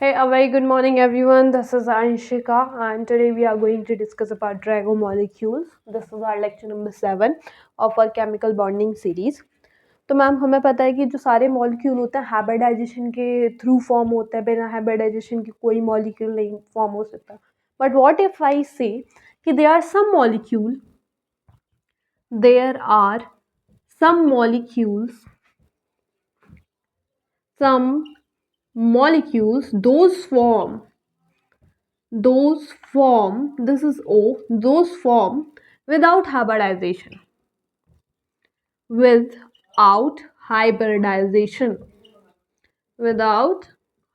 Hey, a very good morning, everyone. This is Anshika, and today we are going to discuss about Drago molecules. This is our lecture number 7 of our chemical bonding series. तो ma'am हमें पता है कि जो सारे molecule होते हैं hybridisation के थ्रू फॉर्म होते हैं, बिना हाइब्रिडाइजेशन के कोई मॉलिक्यूल नहीं फॉर्म हो सकता. But what if I say कि there are some molecules some molecules this is O, those form without hybridization without hybridization without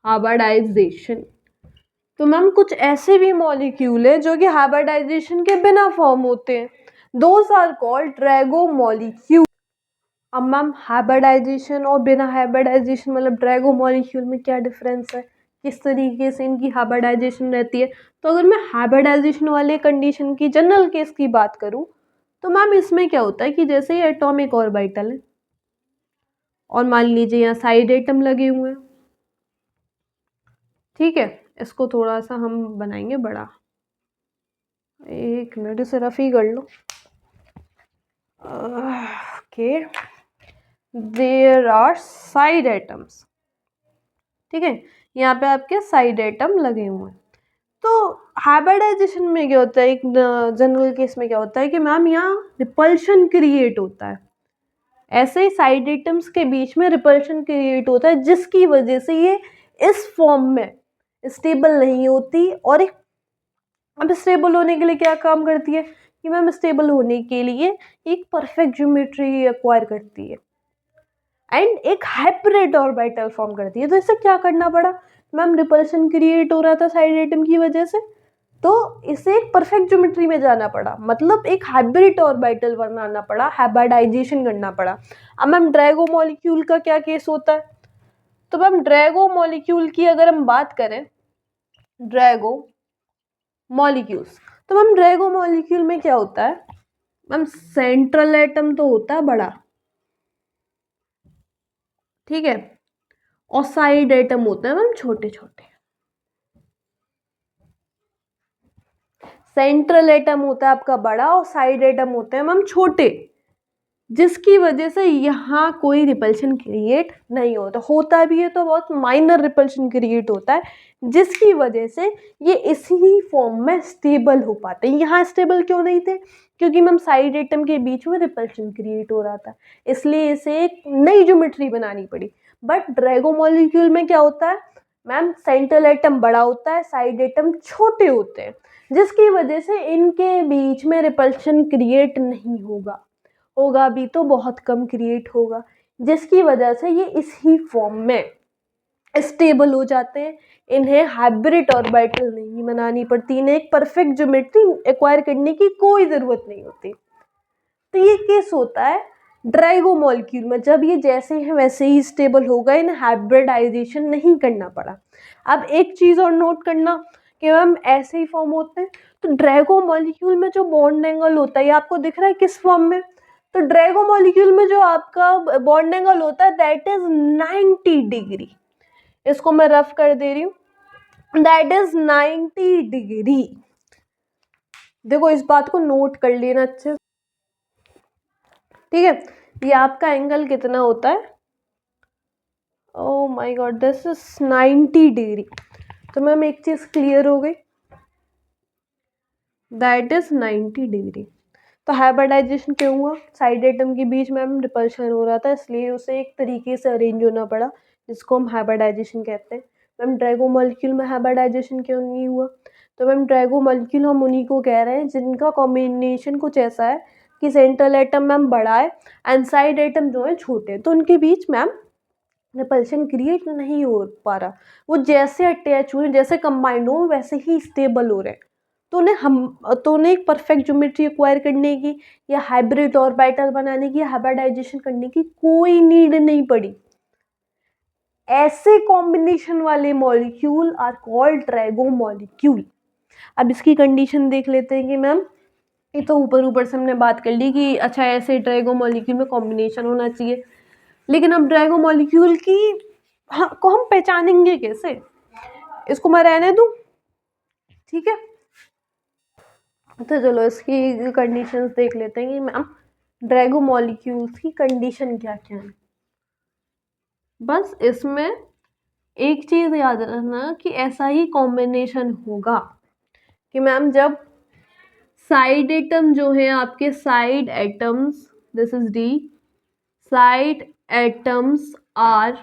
hybridization. तो मैम कुछ ऐसे भी मॉलिक्यूल है जो कि हाइब्रिडाइजेशन के बिना फॉर्म होते हैं. Those are called Drago molecule. अब मैम हाइब्रिडाइजेशन और बिना हाइब्रिडाइजेशन मतलब ड्रैगो मॉलिक्यूल में क्या डिफरेंस है, किस तरीके से इनकी हाइब्रिडाइजेशन रहती है. तो अगर मैं हाइब्रिडाइजेशन वाले कंडीशन की जनरल केस की बात करूं तो मैम इसमें क्या होता है कि जैसे ये एटॉमिक ऑर्बिटल है और मान लीजिए यहाँ साइड एटम लगे हुए हैं. ठीक है, इसको थोड़ा सा हम बनाएंगे बड़ा. एक मिनट इसे रफ ही कर लो. Okay, there are side atoms. ठीक है, यहाँ पे आपके साइड एटम लगे हुए हैं. तो हाइब्रिडाइजेशन में क्या होता है, एक जनरल केस में क्या होता है कि मैम यहाँ रिपल्शन क्रिएट होता है. ऐसे ही साइड एटम्स के बीच में रिपल्शन क्रिएट होता है जिसकी वजह से ये इस फॉर्म में स्टेबल नहीं होती. और एक अब स्टेबल होने के लिए क्या काम करती है कि मैम स्टेबल होने के लिए एक परफेक्ट ज्योमेट्री एक्वायर करती है एंड एक हाइब्रिड ऑर्बिटल फॉर्म करती है. तो इसे क्या करना पड़ा मैम, रिपल्शन क्रिएट हो रहा था साइड एटम की वजह से, तो इसे एक परफेक्ट ज्योमेट्री में जाना पड़ा, मतलब एक हाइब्रिड ऑर्बिटल बनाना पड़ा, हाइब्रिडाइजेशन करना पड़ा. अब मैम ड्रैगो मॉलिक्यूल का क्या केस होता है. तो मैम ड्रैगो मॉलिक्यूल की अगर हम बात करें, ड्रैगो मॉलिक्यूल्स, तो मैम ड्रैगो मॉलिक्यूल में क्या होता है मैम, सेंट्रल एटम तो होता है बड़ा, ठीक है, और साइड एटम होते हैं मैम छोटे छोटे. सेंट्रल एटम होता है आपका बड़ा और साइड एटम होते हैं मैम छोटे, जिसकी वजह से यहाँ कोई रिपल्शन क्रिएट नहीं होता भी है तो बहुत माइनर रिपल्शन क्रिएट होता है, जिसकी वजह से ये इसी फॉर्म में स्टेबल हो पाते हैं. यहाँ स्टेबल क्यों नहीं थे, क्योंकि मैम साइड एटम के बीच में रिपल्शन क्रिएट हो रहा था, इसलिए इसे एक नई ज्योमेट्री बनानी पड़ी. बट ड्रैगो मॉलिक्यूल में क्या होता है मैम, सेंट्रल एटम बड़ा होता है, साइड एटम छोटे होते हैं, जिसकी वजह से इनके बीच में रिपल्शन क्रिएट नहीं होगा भी तो बहुत कम क्रिएट होगा, जिसकी वजह से ये इसी फॉर्म में स्टेबल हो जाते हैं. इन्हें हाइब्रिड ऑर्बिटल नहीं बनानी पड़ती, इन्हें एक परफेक्ट ज्योमेट्री एक्वायर करने की कोई ज़रूरत नहीं होती. तो ये केस होता है ड्रैगो मॉलिक्यूल में, जब ये जैसे हैं वैसे ही स्टेबल हो गए, इन्हें हाइब्रिडाइजेशन नहीं करना पड़ा. अब एक चीज़ और नोट करना कि मैम ऐसे ही फॉर्म होते हैं. तो ड्रैगो मॉलिक्यूल में जो बॉन्ड एंगल होता है, ये आपको दिख रहा है किस फॉर्म में, तो ड्रैगो मॉलिक्यूल में जो आपका बॉन्ड एंगल होता है दैट इज 90 डिग्री. इसको मैं रफ कर दे रही हूँ, दैट इज 90 डिग्री. देखो इस बात को नोट कर लेना अच्छे से, ठीक है. ये आपका एंगल कितना होता है, oh my God, this is 90 degree. तो मैम एक चीज क्लियर हो गई, दैट इज 90 डिग्री. तो हाइब्रिडाइजेशन क्यों हुआ, साइड एटम के बीच में मैम रिपल्शन हो रहा था, इसलिए उसे एक तरीके से अरेंज होना पड़ा, जिसको हम हाइब्रिडाइजेशन कहते हैं. मैम ड्रैगो मॉलिक्यूल में हाइब्रिडाइजेशन क्यों नहीं हुआ, तो मैम ड्रैगो मॉलिक्यूल हम उन्हीं को कह रहे हैं जिनका कॉम्बिनेशन कुछ ऐसा है कि सेंट्रल एटम मैम बड़ा है एंड साइड एटम जो है छोटे, तो उनके बीच मैम रिपल्शन क्रिएट नहीं हो पा रहा, वो जैसे अटैच हुए, जैसे कंबाइंड हो वैसे ही स्टेबल हो रहे हैं. तो उन्हें एक परफेक्ट ज्योमेट्री एक्वायर करने की या हाइब्रिड ऑर्बिटल बनाने की, हाइब्रिडाइजेशन करने की कोई नीड नहीं पड़ी. ऐसे कॉम्बिनेशन वाले molecule are called Drago molecule. अब इसकी कंडीशन देख लेते हैं कि मैम, ये तो ऊपर ऊपर से हमने बात कर ली कि अच्छा ऐसे ड्रैगो मॉलिक्यूल में कॉम्बिनेशन होना चाहिए, लेकिन अब ड्रैगो मॉलिक्यूल की को हम पहचानेंगे कैसे, इसको मैं रहने दूं, ठीक है। तो चलो इसकी कंडीशंस देख लेते हैं कि मैम ड्रैगो मॉलिक्यूल्स की कंडीशन क्या क्या है। बस इसमें एक चीज याद रखना कि ऐसा ही कॉम्बिनेशन होगा कि मैम जब साइड एटम जो है आपके side atoms, this is the, side atoms are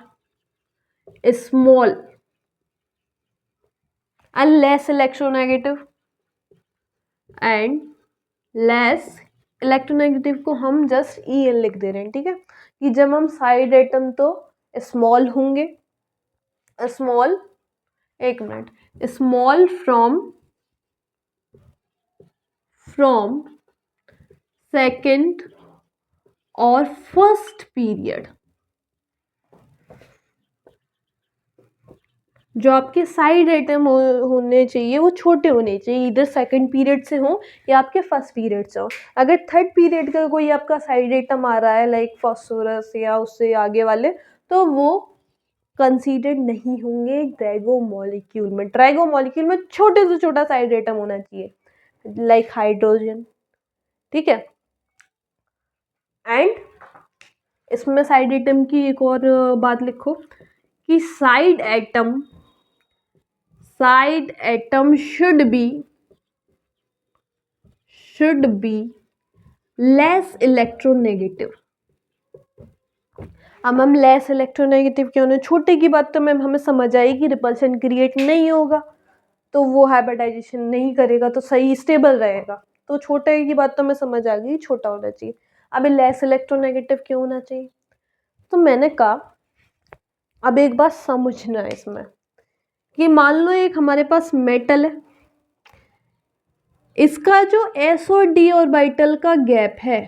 small and less electronegative, and less electronegative को हम जस्ट ई एन लिख दे रहे हैं, ठीक है। कि जब हम साइड एटम तो स्मॉल होंगे, स्मॉल, एक मिनट, स्मॉल फ्रॉम सेकंड और फर्स्ट पीरियड, जो आपके साइड एटम होने चाहिए वो छोटे होने चाहिए, इधर सेकंड पीरियड से हो या आपके फर्स्ट पीरियड से हो। अगर थर्ड पीरियड का कोई आपका साइड एटम आ रहा है लाइक फॉस्फोरस या उससे आगे वाले, तो वो कंसीडर्ड नहीं होंगे ड्रैगो मॉलिक्यूल में। ड्रैगो मॉलिक्यूल में छोटे से छोटा साइड एटम होना चाहिए लाइक हाइड्रोजन, ठीक है। एंड इसमें साइड एटम की एक और बात लिखो कि side atom should be less electronegative. अब मैम लेस इलेक्ट्रोनेगेटिव क्यों ना, छोटे की बात तो मैम हमें समझ आएगी, रिपल्शन क्रिएट नहीं होगा तो वो हाइब्रिडाइजेशन नहीं करेगा तो सही स्टेबल रहेगा। तो छोटे की बात तो हमें समझ आ गई, छोटा होना चाहिए। अभी लेस इलेक्ट्रोनेगेटिव क्यों होना चाहिए, तो मैंने कहा अब एक बात समझना है इसमें कि मान लो एक हमारे पास मेटल है, इसका जो एस और डी ऑर्बिटल का गैप है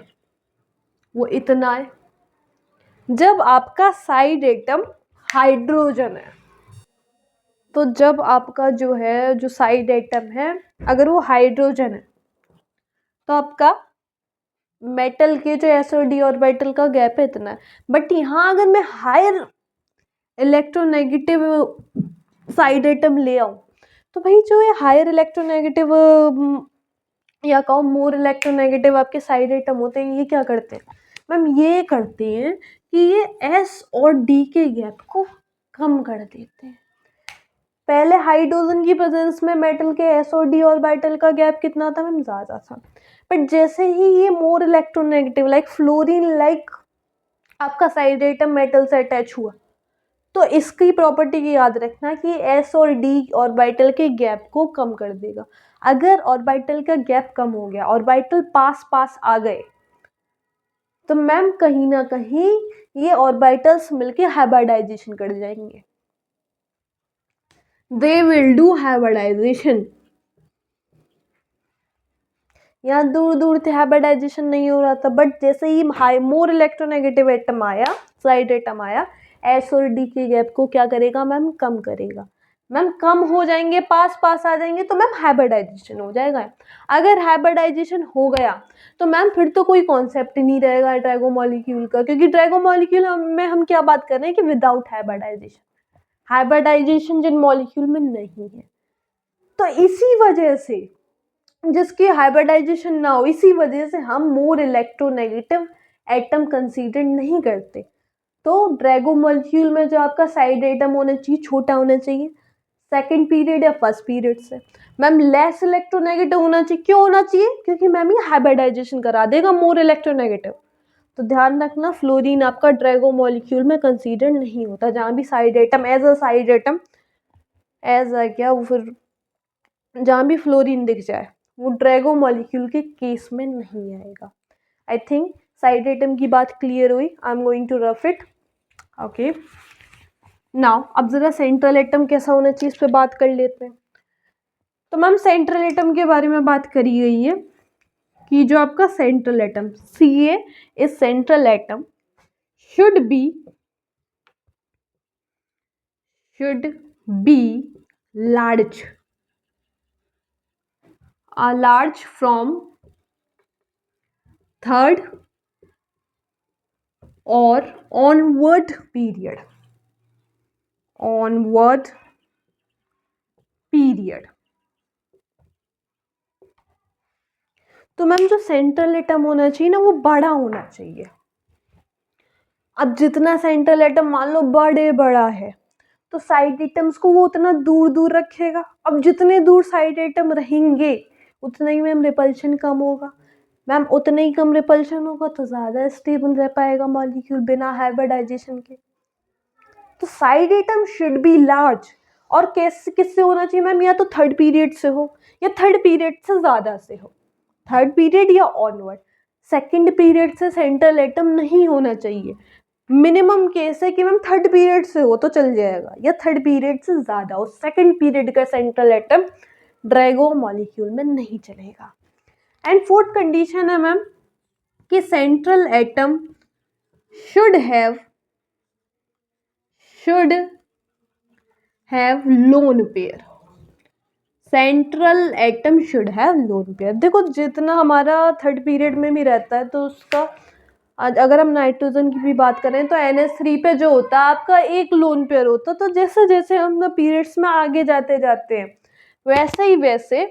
वो इतना है। जब आपका साइड एटम हाइड्रोजन है, तो जब आपका जो है जो साइड एटम है अगर वो हाइड्रोजन है तो आपका मेटल के जो एस और डी ऑर्बिटल का गैप है इतना है। बट यहाँ अगर मैं हायर इलेक्ट्रोनेगेटिव साइड एटम ले आऊं तो भाई जो ये हायर इलेक्ट्रोनेगेटिव या कहो मोर इलेक्ट्रोनेगेटिव आपके साइड एटम होते हैं, ये क्या करते हैं मैम, ये करते हैं कि ये एस और डी के गैप को कम कर देते हैं। पहले हाइड्रोजन की प्रेजेंस में मेटल के एस और डी ऑर्बिटल का गैप कितना था मैम, ज्यादा था। बट जैसे ही ये more electronegative like fluorine like आपका साइड एटम मेटल से अटैच हुआ, तो इसकी प्रॉपर्टी की याद रखना कि एस और डी ऑर्बिटल के गैप को कम कर देगा। अगर ऑर्बिटल का गैप कम हो गया, ऑर्बिटल पास पास आ गए, तो मैम कहीं ना कहीं ये ऑर्बिटल्स मिलके हाइब्रिडाइजेशन कर जाएंगे, दे विल डू हाइब्रिडाइजेशन। यहाँ दूर दूर से हाइब्रिडाइजेशन नहीं हो रहा था, बट जैसे ही हाई मोर इलेक्ट्रोनेगेटिव एटम आया, साइड एटम आया, एस और डी के गैप को क्या करेगा मैम, कम करेगा। मैम कम हो जाएंगे, पास पास आ जाएंगे तो मैम हाइब्रिडाइजेशन हो जाएगा। अगर हाइब्रिडाइजेशन हो गया तो मैम फिर तो कोई कॉन्सेप्ट ही नहीं रहेगा ड्रैगो मॉलिक्यूल का, क्योंकि ड्रैगो मॉलिक्यूल में हम क्या बात कर रहे हैं कि विदाउट हाइब्रिडाइजेशन, हाइब्रिडाइजेशन जिन मॉलिक्यूल में नहीं है। तो इसी वजह से जिसकी हाइब्रिडाइजेशन ना हो, इसी वजह से हम मोर इलेक्ट्रोनेगेटिव एटम कंसीडर नहीं करते। तो ड्रैगो मॉलिक्यूल में जो आपका साइड एटम होना चाहिए छोटा होना चाहिए सेकंड पीरियड या फर्स्ट पीरियड से। मैम लेस इलेक्ट्रोनेगेटिव होना चाहिए, क्यों होना चाहिए, क्योंकि मैम ये हाइब्रिडाइजेशन करा देगा मोर इलेक्ट्रोनेगेटिव। तो ध्यान रखना फ्लोरीन आपका ड्रैगो मॉलिक्यूल में कंसीडर नहीं होता, जहाँ भी side atom as a side atom as a क्या वो फिर जहाँ भी फ्लोरीन दिख जाए वो ड्रैगो मॉलिक्यूल के केस में नहीं आएगा। आई थिंक साइड एटम की बात क्लियर हुई। I am going to rough it, okay. Now अब जरा सेंट्रल एटम कैसा होना चाहिए इस पे बात कर लेते हैं। तो मैम सेंट्रल एटम के बारे में बात करी गई है कि जो आपका central atom Ca is central atom should be large from third or onward period period. तो मैम जो सेंट्रल एटम होना चाहिए ना वो बड़ा होना चाहिए। अब जितना सेंट्रल एटम मान लो बड़ा है तो साइड एटम्स को वो उतना दूर दूर रखेगा। अब जितने दूर साइड एटम रहेंगे उतना ही मैम रिपल्शन कम होगा। मैम उतना ही कम रिपल्शन होगा तो ज़्यादा स्टेबल रह पाएगा मॉलिक्यूल बिना हाइब्रिडाइजेशन के। तो side atom should be large. और कैसे किससे होना चाहिए मैम, या तो थर्ड पीरियड से हो या थर्ड पीरियड से ज़्यादा से हो, थर्ड पीरियड या ऑनवर्ड। सेकेंड पीरियड से सेंट्रल एटम नहीं होना चाहिए। मिनिमम केस है कि मैम थर्ड पीरियड से हो तो चल जाएगा, या थर्ड पीरियड से ज़्यादा हो। सेकेंड पीरियड का सेंट्रल एटम ड्रैगो मॉलिक्यूल में नहीं चलेगा। एंड फोर्थ कंडीशन है मैम कि central atom should have lone pair. Central atom should have lone pair. देखो जितना हमारा थर्ड पीरियड में भी रहता है तो उसका अगर हम नाइट्रोजन की भी बात करें तो NH3 पे जो होता है आपका एक लोन पेयर होता है। तो जैसे जैसे हम पीरियड्स में आगे जाते जाते हैं वैसे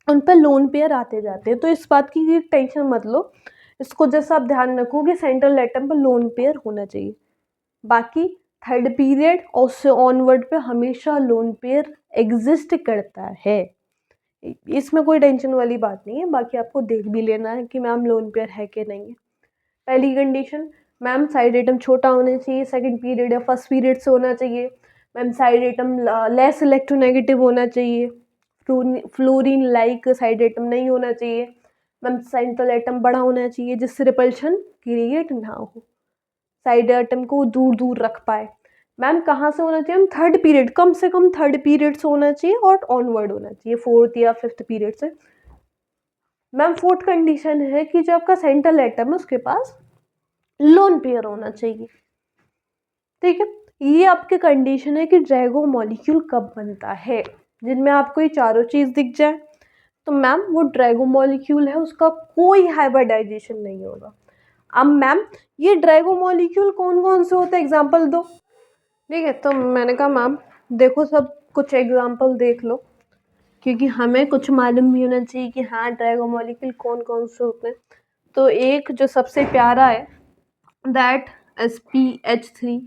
उन पर लोन पेयर आते जाते हैं। तो इस बात की टेंशन मत लो, इसको जैसा आप ध्यान रखो कि सेंट्रल एटम पर लोन पेयर होना चाहिए। बाकी थर्ड पीरियड और उससे ऑनवर्ड पे हमेशा लोन पेयर एग्जिस्ट करता है, इसमें कोई टेंशन वाली बात नहीं है। बाकी आपको देख भी लेना है कि मैम लोन पेयर है कि नहीं है। पहली कंडीशन मैम साइड एटम छोटा होना चाहिए, सेकंड पीरियड या फर्स्ट पीरियड से होना चाहिए। Ma'am side atom less electronegative होना चाहिए, फ्लोरीन लाइक साइड एटम नहीं होना चाहिए। मैम सेंट्रल एटम बड़ा होना चाहिए जिससे रिपल्शन क्रिएट ना हो, साइड एटम को दूर दूर रख पाए। मैम कहाँ से होना चाहिए, हम थर्ड पीरियड, कम से कम थर्ड पीरियड से होना चाहिए और ऑनवर्ड होना चाहिए, फोर्थ या फिफ्थ पीरियड से। मैम फोर्थ कंडीशन है कि जो आपका सेंट्रल एटम है उसके पास लोन पेयर होना चाहिए। ठीक है, ये आपके कंडीशन है कि ड्रैगो मॉलिक्यूल कब बनता है। जिनमें आपको ये चारों चीज दिख जाए तो मैम वो ड्रैगो मॉलिक्यूल है, उसका कोई हाइब्रिडाइजेशन नहीं होगा। अब मैम ये ड्रैगो मॉलिक्यूल कौन कौन से होते हैं, एग्जाम्पल दो। ठीक है, तो मैंने कहा मैम देखो सब कुछ एग्जाम्पल देख लो क्योंकि हमें कुछ मालूम भी होना चाहिए कि हाँ ड्रैगो मॉलिक्यूल कौन कौन से होते हैं। तो एक जो सबसे प्यारा है that sp(H3),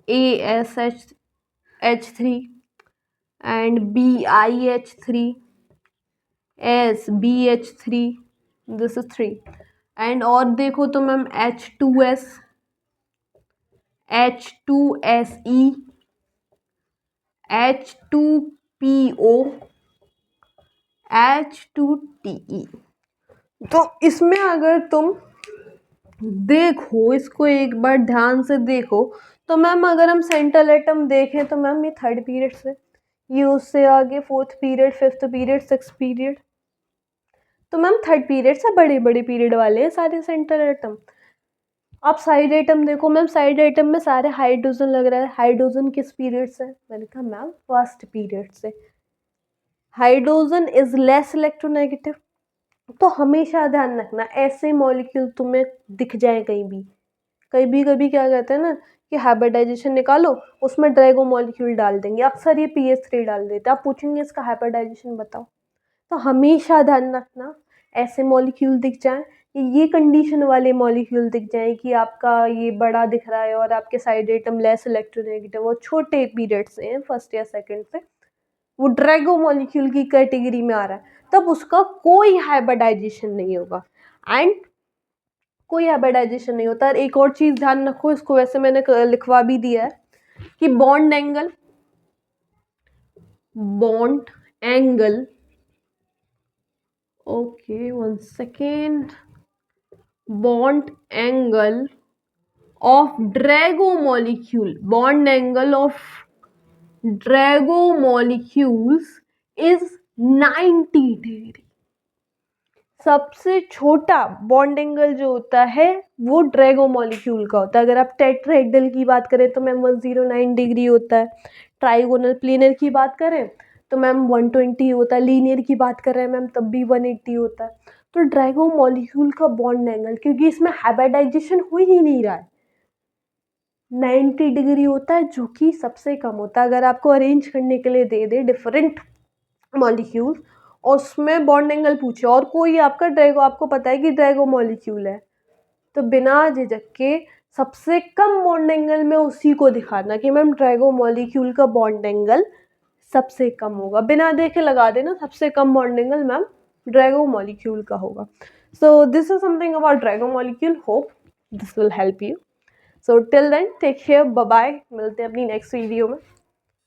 AsH3 and BiH3, SbH3, this is 3। And और देखो तो ma'am H2S, H2Se, H2PO, H2Te। तो इसमें अगर तुम देखो इसको एक बार ध्यान से देखो तो मैम अगर हम सेंट्रल एटम देखें तो मैम ये थर्ड पीरियड से, ये उससे आगे fourth period, fifth period, sixth period. तो मैम थर्ड पीरियड से बड़े बड़े पीरियड वाले हैं सारे सेंट्रल एटम। आप साइड एटम देखो मैम, साइड एटम में सारे हाइड्रोजन लग रहा है। हाइड्रोजन किस पीरियड से, मैंने कहा मैम फर्स्ट पीरियड से। Hydrogen is less electronegative. तो हमेशा ध्यान रखना ऐसे मॉलिक्यूल तुम्हें दिख जाए कहीं भी कभी क्या कहते हैं ना कि हाइब्रिडाइजेशन निकालो उसमें ड्रैगो मॉलिक्यूल डाल देंगे, अक्सर ये PH3 डाल देते हैं। आप पूछेंगे इसका हाइब्रिडाइजेशन बताओ, तो हमेशा ध्यान रखना ऐसे मॉलिक्यूल दिख जाए, ये कंडीशन वाले मॉलिक्यूल दिख जाए कि आपका ये बड़ा दिख रहा है और आपके साइड एटम लेस इलेक्ट्रोनेगेटिव और छोटे पीरियड से हैं, फर्स्ट या सेकंड से, वो ड्रैगो मॉलिक्यूल की कैटेगरी में आ रहा है, तब उसका कोई हाइब्रिडाइजेशन नहीं होगा। एंड कोई हाइब्रिडाइजेशन नहीं होता। और एक और चीज ध्यान रखो, इसको वैसे मैंने लिखवा भी दिया है कि bond angle, okay one second, bond angle of Drago molecule, bond angle of Drago molecules is 90 degree. सबसे छोटा बॉन्ड एंगल जो होता है वो ड्रैगो मॉलिक्यूल का होता है। अगर आप टेट्राहेड्रल की बात करें तो मैम 109 डिग्री होता है, ट्राइगोनल प्लेनर की बात करें तो मैम 120 होता है, लीनियर की बात कर रहे हैं मैम तब भी 180 होता है। तो ड्रैगो मॉलिक्यूल का बॉन्ड एंगल, क्योंकि इसमें हाइब्रिडाइजेशन हो ही नहीं रहा है, 90 डिग्री होता है, जो कि सबसे कम होता है। अगर आपको अरेंज करने के लिए दे दे डिफरेंट मॉलिक्यूल्स और उसमें बॉन्ड एंगल पूछे, और कोई आपका ड्रैगो, आपको पता है कि ड्रैगो मॉलिक्यूल है, तो बिना झिझक के सबसे कम बॉन्ड एंगल में उसी को दिखाना कि मैम ड्रैगो मॉलिक्यूल का बॉन्ड एंगल सबसे कम होगा। बिना देखे लगा देना सबसे कम bond angle ma'am Drago molecule का होगा। So this is something about Drago molecule. Hope this will help you. So till then take care, bye bye, मिलते हैं अपनी नेक्स्ट वीडियो में।